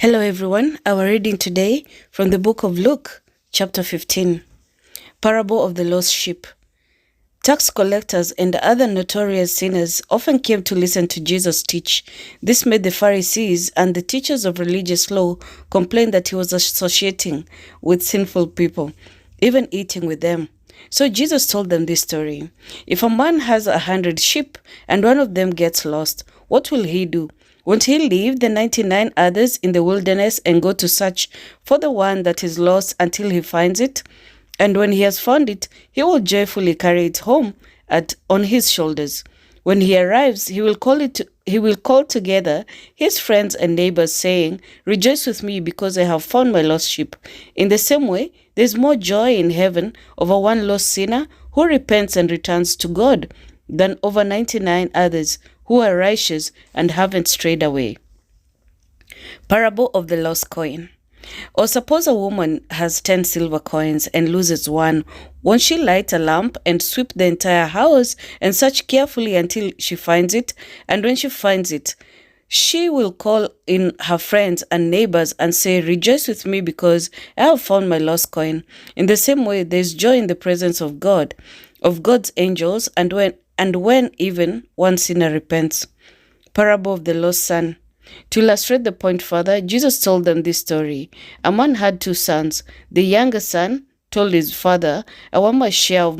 Hello everyone, our reading today from the book of Luke, chapter 15, Parable of the Lost Sheep. Tax collectors and other notorious sinners often came to listen to Jesus teach. This made the Pharisees and the teachers of religious law complain that he was associating with sinful people, even eating with them. So Jesus told them this story. If a man has 100 sheep and one of them gets lost, what will he do? Won't he leave the 99 others in the wilderness and go to search for the one that is lost until he finds it? And when he has found it, he will joyfully carry it home on his shoulders. When he arrives, he will call together his friends and neighbors, saying, "Rejoice with me because I have found my lost sheep." In the same way, there is more joy in heaven over one lost sinner who repents and returns to God than over 99 others who are righteous and haven't strayed away. Parable of the lost coin. Or suppose a woman has 10 silver coins and loses one. Won't she light a lamp and sweep the entire house and search carefully until she finds it? And when she finds it, she will call in her friends and neighbors and say, "Rejoice with me because I have found my lost coin." In the same way, there is joy in the presence of God, of God's angels, and when even one sinner repents. Parable of the lost son. To illustrate the point further, Jesus told them this story. A man had 2 sons. The younger son told his father, "I want my share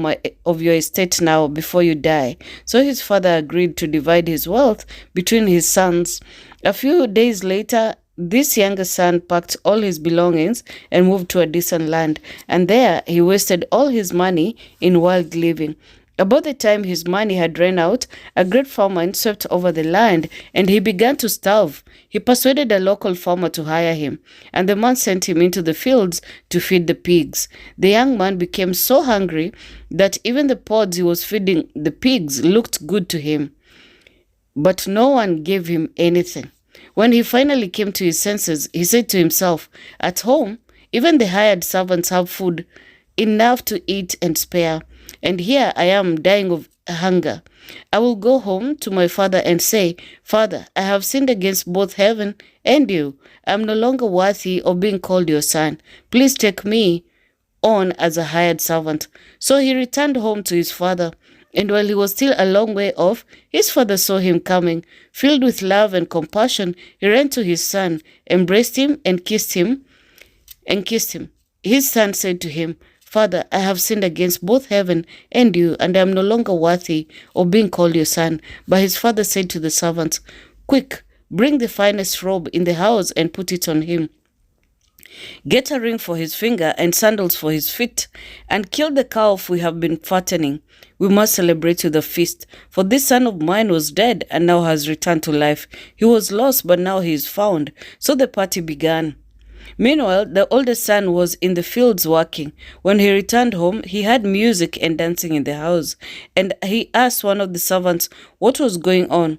of your estate now before you die." So his father agreed to divide his wealth between his sons. A few days later, this younger son packed all his belongings and moved to a distant land, and there he wasted all his money in wild living. About the time his money had run out, a great famine swept over the land, and he began to starve. He persuaded a local farmer to hire him, and the man sent him into the fields to feed the pigs. The young man became so hungry that even the pods he was feeding the pigs looked good to him, but no one gave him anything. When he finally came to his senses, he said to himself, "At home, even the hired servants have food enough to eat and spare, and here I am dying of hunger. I will go home to my father and say, 'Father, I have sinned against both heaven and you. I am no longer worthy of being called your son. Please take me on as a hired servant.' So he returned home to his father. And while he was still a long way off, his father saw him coming. Filled with love and compassion, he ran to his son, embraced him, and kissed him. His son said to him, 'Father, I have sinned against both heaven and you, and I am no longer worthy of being called your son.' But his father said to the servants, 'Quick, bring the finest robe in the house and put it on him. Get a ring for his finger and sandals for his feet, and kill the calf we have been fattening. We must celebrate with a feast, for this son of mine was dead and now has returned to life. He was lost, but now he is found.' So the party began. Meanwhile, the oldest son was in the fields working. When he returned home, he heard music and dancing in the house, and he asked one of the servants what was going on.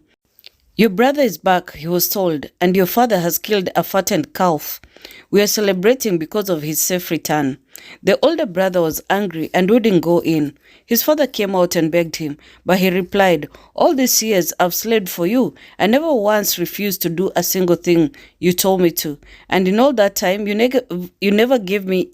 'Your brother is back,' he was told, 'and your father has killed a fattened calf. We are celebrating because of his safe return.' The older brother was angry and wouldn't go in. His father came out and begged him, but he replied, 'All these years I've slaved for you. I never once refused to do a single thing you told me to. And in all that time, you never gave me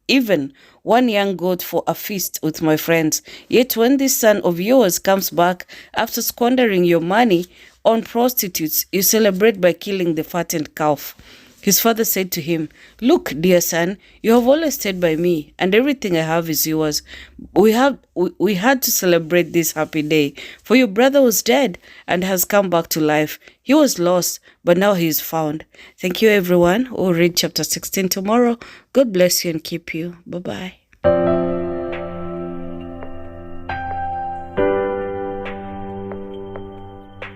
even one young goat for a feast with my friends. Yet when this son of yours comes back after squandering your money on prostitutes, you celebrate by killing the fattened calf.' His father said to him, 'Look, dear son, you have always stayed by me, and everything I have is yours. We had to celebrate this happy day, for your brother was dead and has come back to life. He was lost, but now he is found.'" Thank you, everyone. We'll read chapter 16 tomorrow. God bless you and keep you. Bye-bye.